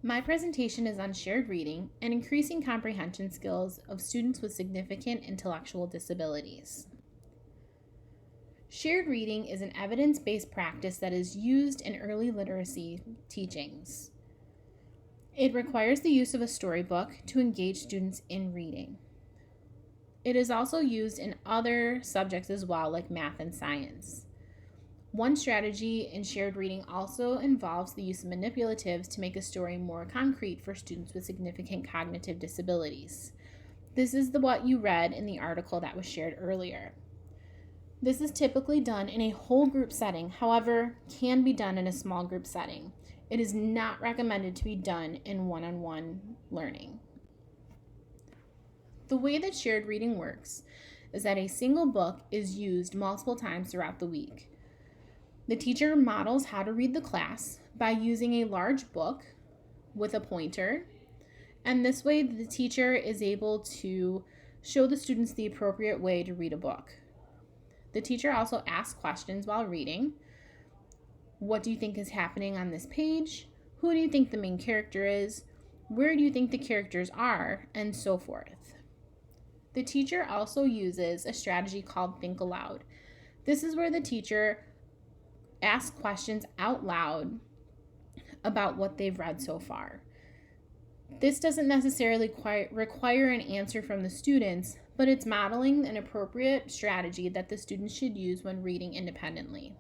My presentation is on shared reading and increasing comprehension skills of students with significant intellectual disabilities. Shared reading is an evidence-based practice that is used in early literacy teachings. It requires the use of a storybook to engage students in reading. It is also used in other subjects as well, like math and science. One strategy in shared reading also involves the use of manipulatives to make a story more concrete for students with significant cognitive disabilities. This is what you read in the article that was shared earlier. This is typically done in a whole group setting, however, can be done in a small group setting. It is not recommended to be done in one-on-one learning. The way that shared reading works is that a single book is used multiple times throughout the week. The teacher models how to read the class by using a large book with a pointer, and this way the teacher is able to show the students the appropriate way to read a book. The teacher also asks questions while reading. What do you think is happening on this page? Who do you think the main character is? Where do you think the characters are? And so forth. The teacher also uses a strategy called Think Aloud. This is where the teacher ask questions out loud about what they've read so far. This doesn't necessarily require an answer from the students, but it's modeling an appropriate strategy that the students should use when reading independently.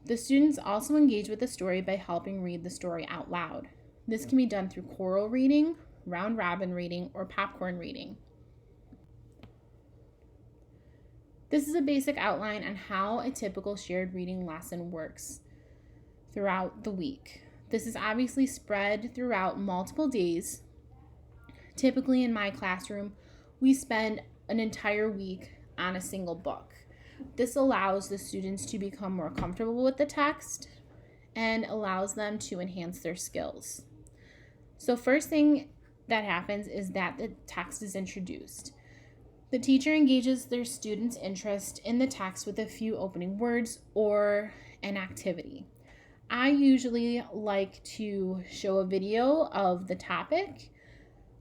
The students also engage with the story by helping read the story out loud. This can be done through choral reading, round robin reading, or popcorn reading. This is a basic outline on how a typical shared reading lesson works throughout the week. This is obviously spread throughout multiple days. Typically in my classroom, we spend an entire week on a single book. This allows the students to become more comfortable with the text and allows them to enhance their skills. So first thing that happens is that the text is introduced. The teacher engages their students' interest in the text with a few opening words or an activity. I usually like to show a video of the topic,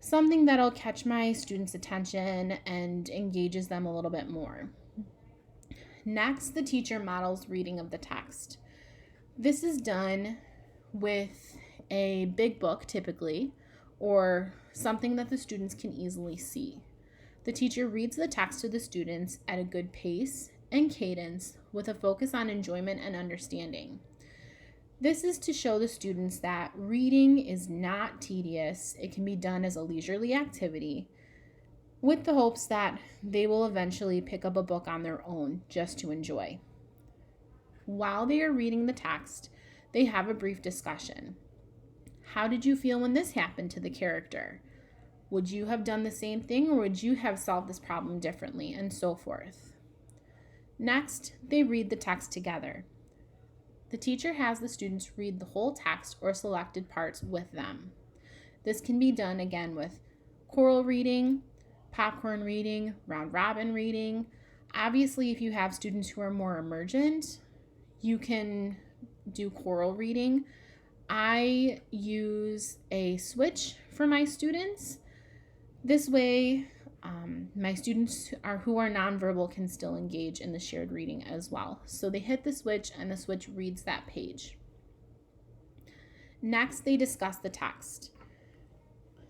something that'll catch my students' attention and engages them a little bit more. Next, the teacher models reading of the text. This is done with a big book typically, or something that the students can easily see. The teacher reads the text to the students at a good pace and cadence with a focus on enjoyment and understanding. This is to show the students that reading is not tedious. It can be done as a leisurely activity with the hopes that they will eventually pick up a book on their own just to enjoy. While they are reading the text, they have a brief discussion. How did you feel when this happened to the character? Would you have done the same thing, or would you have solved this problem differently, and so forth. Next, they read the text together. The teacher has the students read the whole text or selected parts with them. This can be done again with choral reading, popcorn reading, round robin reading. Obviously, if you have students who are more emergent, you can do choral reading. I use a switch for my students. This way, my students who are nonverbal can still engage in the shared reading as well. So they hit the switch and the switch reads that page. Next, they discuss the text.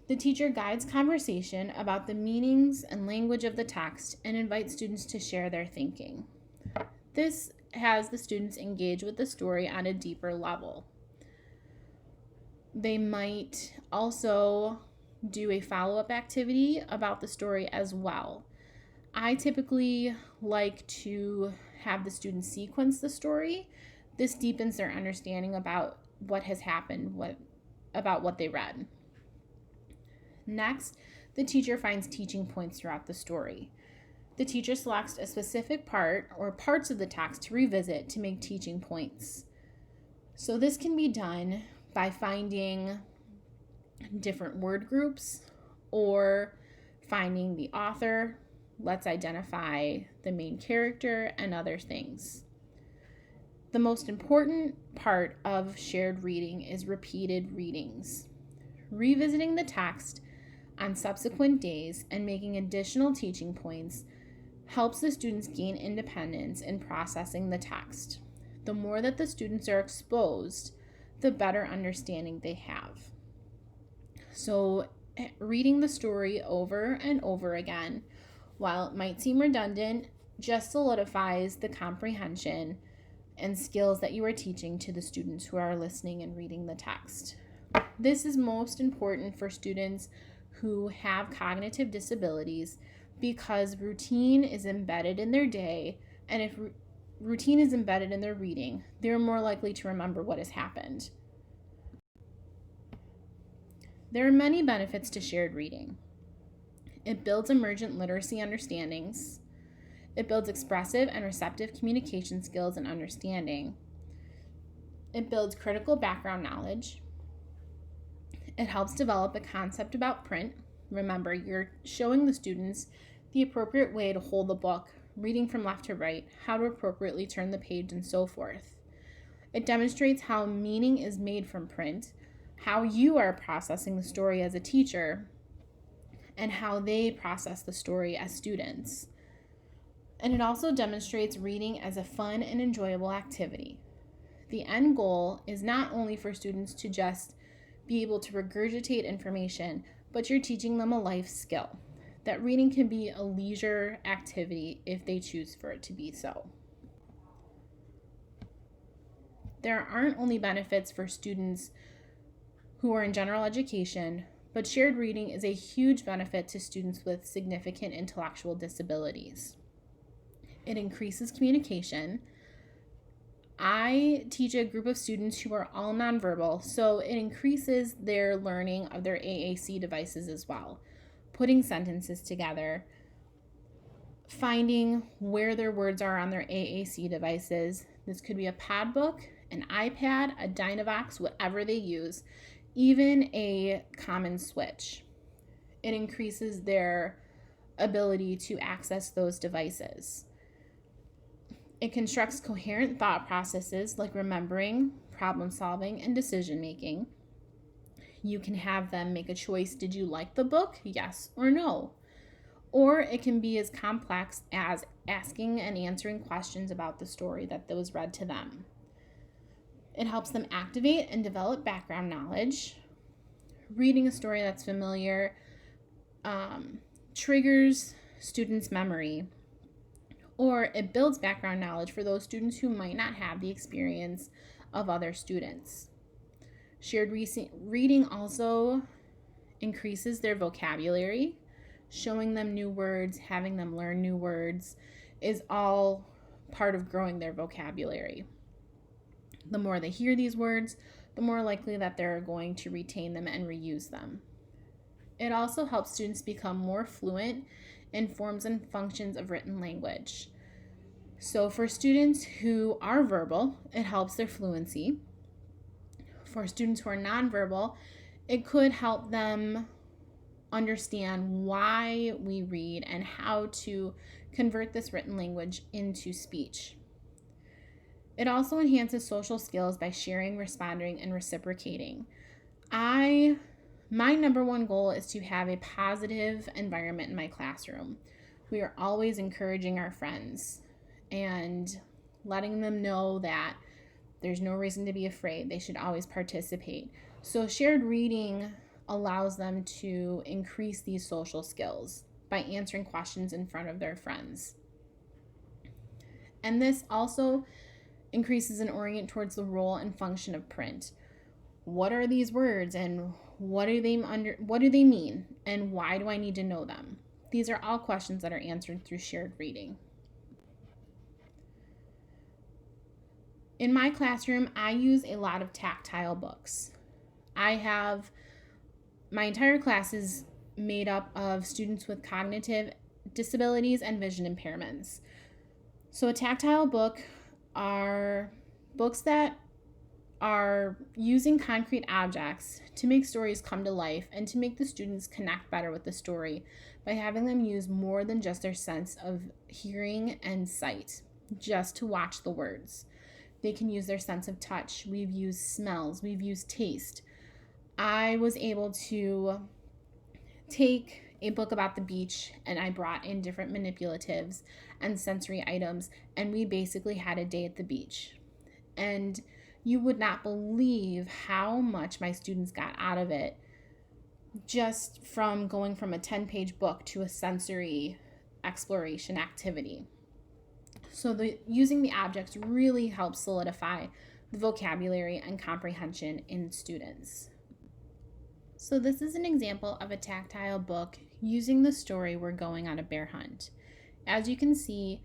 The teacher guides conversation about the meanings and language of the text and invites students to share their thinking. This has the students engage with the story on a deeper level. They might also do a follow-up activity about the story as well. I typically like to have the students sequence the story. This deepens their understanding about what has happened, about what they read. Next, the teacher finds teaching points throughout the story. The teacher selects a specific part or parts of the text to revisit to make teaching points. So this can be done by finding different word groups or finding the author. Let's identify the main character and other things. The most important part of shared reading is repeated readings. Revisiting the text on subsequent days and making additional teaching points helps the students gain independence in processing the text. The more that the students are exposed, the better understanding they have. So, reading the story over and over again, while it might seem redundant, just solidifies the comprehension and skills that you are teaching to the students who are listening and reading the text. This is most important for students who have cognitive disabilities because routine is embedded in their day, and if routine is embedded in their reading, they're more likely to remember what has happened. There are many benefits to shared reading. It builds emergent literacy understandings. It builds expressive and receptive communication skills and understanding. It builds critical background knowledge. It helps develop a concept about print. Remember, you're showing the students the appropriate way to hold the book, reading from left to right, how to appropriately turn the page, and so forth. It demonstrates how meaning is made from print, how you are processing the story as a teacher, and how they process the story as students. And it also demonstrates reading as a fun and enjoyable activity. The end goal is not only for students to just be able to regurgitate information, but you're teaching them a life skill. That reading can be a leisure activity if they choose for it to be so. There aren't only benefits for students who are in general education, but shared reading is a huge benefit to students with significant intellectual disabilities. It increases communication. I teach a group of students who are all nonverbal, so it increases their learning of their AAC devices as well. Putting sentences together, finding where their words are on their AAC devices. This could be a pad book, an iPad, a Dynavox, whatever they use, even a common switch. It increases their ability to access those devices. It constructs coherent thought processes like remembering, problem solving, and decision making. You can have them make a choice. Did you like the book? Yes or no. Or it can be as complex as asking and answering questions about the story that was read to them. It helps them activate and develop background knowledge. Reading a story that's familiar triggers students' memory, or it builds background knowledge for those students who might not have the experience of other students. Shared reading also increases their vocabulary. Showing them new words, having them learn new words is all part of growing their vocabulary. The more they hear these words, the more likely that they're going to retain them and reuse them. It also helps students become more fluent in forms and functions of written language. So for students who are verbal, it helps their fluency. For students who are nonverbal, it could help them understand why we read and how to convert this written language into speech. It also enhances social skills by sharing, responding, and reciprocating. My number one goal is to have a positive environment in my classroom. We are always encouraging our friends and letting them know that there's no reason to be afraid. They should always participate. So shared reading allows them to increase these social skills by answering questions in front of their friends. And this also increases an orient towards the role and function of print. What are these words and what do they mean and why do I need to know them? These are all questions that are answered through shared reading. In my classroom, I use a lot of tactile books. My entire class is made up of students with cognitive disabilities and vision impairments. So a tactile book are books that are using concrete objects to make stories come to life and to make the students connect better with the story by having them use more than just their sense of hearing and sight, just to watch the words. They can use their sense of touch. We've used smells. We've used taste. I was able to take a book about the beach and I brought in different manipulatives and sensory items, and we basically had a day at the beach. And you would not believe how much my students got out of it just from going from a 10-page book to a sensory exploration activity. So using the objects really helps solidify the vocabulary and comprehension in students. So this is an example of a tactile book using the story We're Going on a Bear Hunt. As you can see,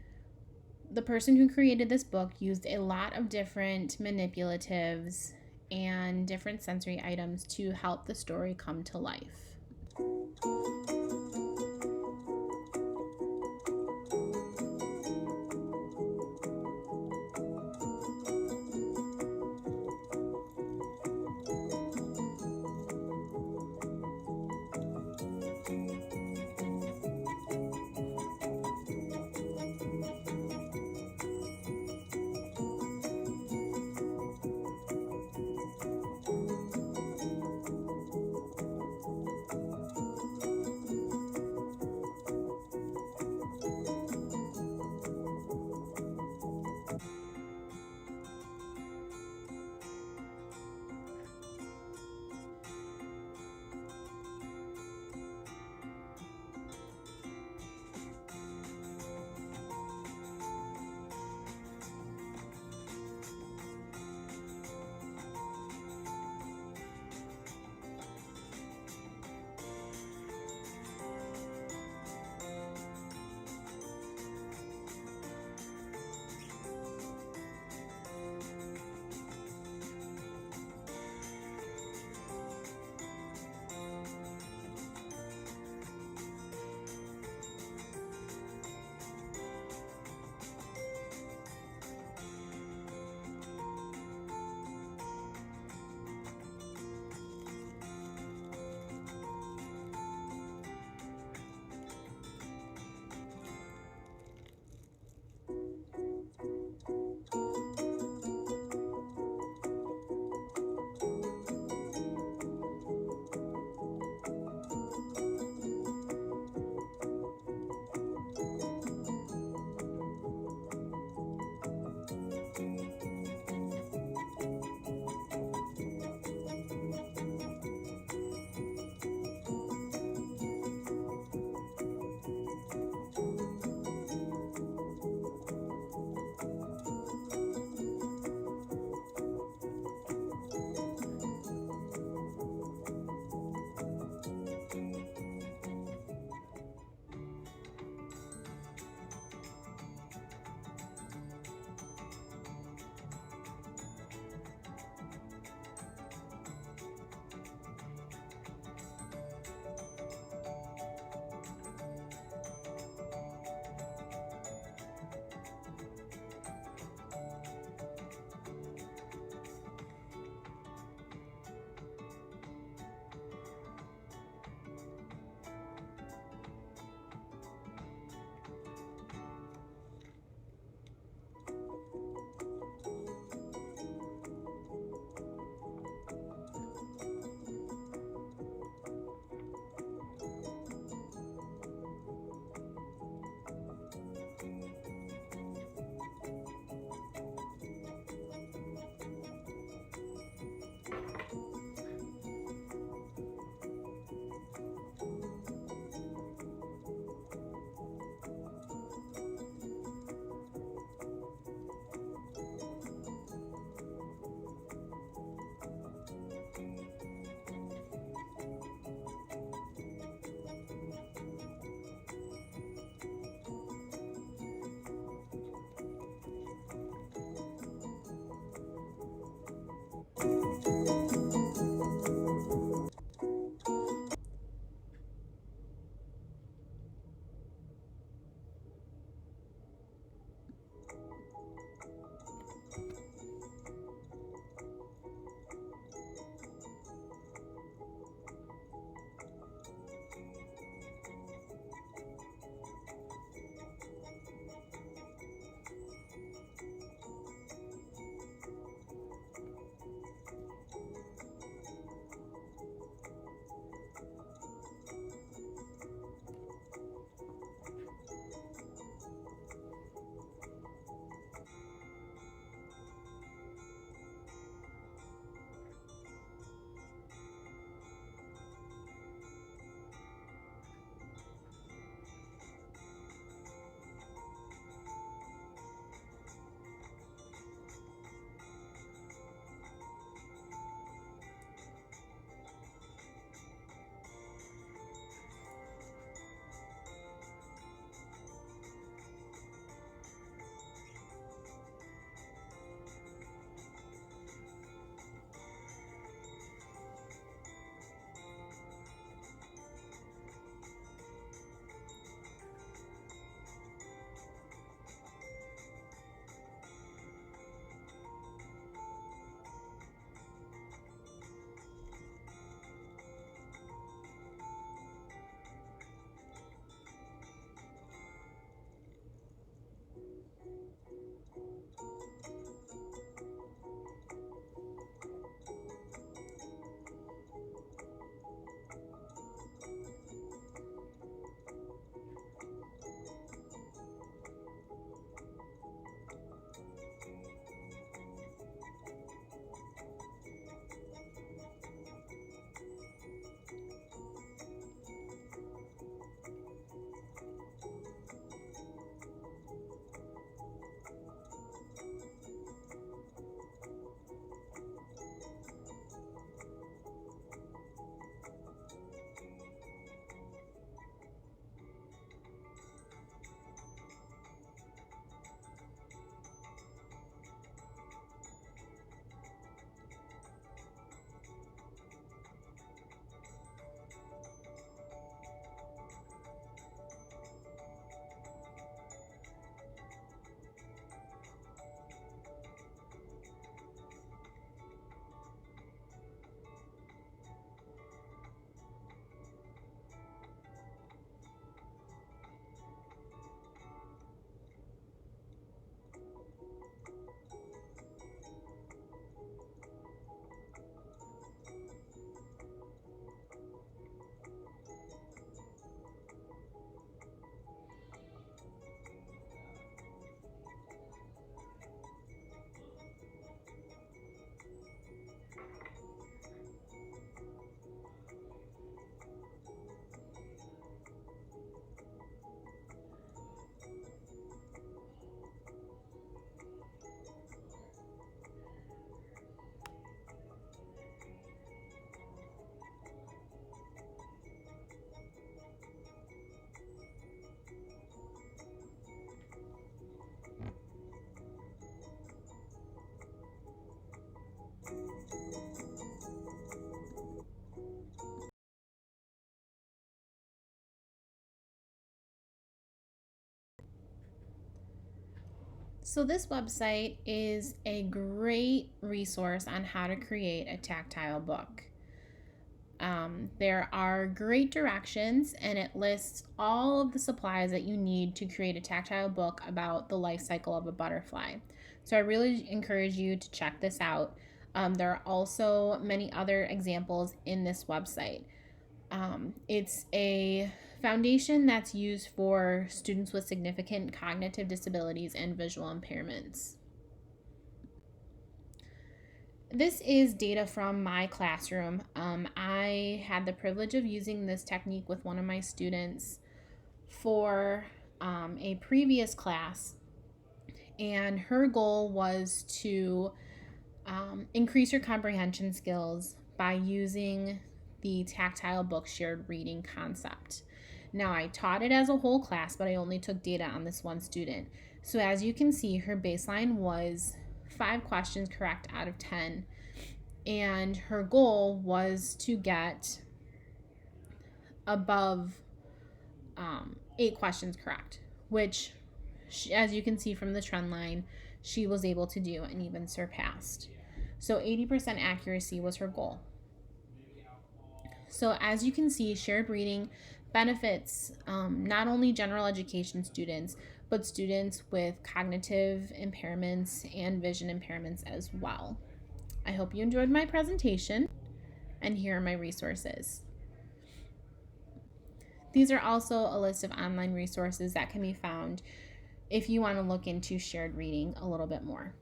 the person who created this book used a lot of different manipulatives and different sensory items to help the story come to life. So, this website is a great resource on how to create a tactile book. There are great directions, and it lists all of the supplies that you need to create a tactile book about the life cycle of a butterfly. So, I really encourage you to check this out. There are also many other examples in this website. It's a foundation that's used for students with significant cognitive disabilities and visual impairments. This is data from my classroom. I had the privilege of using this technique with one of my students for a previous class, and her goal was to increase her comprehension skills by using the tactile book shared reading concept. Now, I taught it as a whole class, but I only took data on this one student. So, as you can see, her baseline was 5 questions correct out of 10, and her goal was to get above 8 questions correct, which, as you can see from the trend line, she was able to do and even surpassed. So 80% accuracy was her goal. So as you can see, shared reading benefits not only general education students, but students with cognitive impairments and vision impairments as well. I hope you enjoyed my presentation, and here are my resources. These are also a list of online resources that can be found if you want to look into shared reading a little bit more.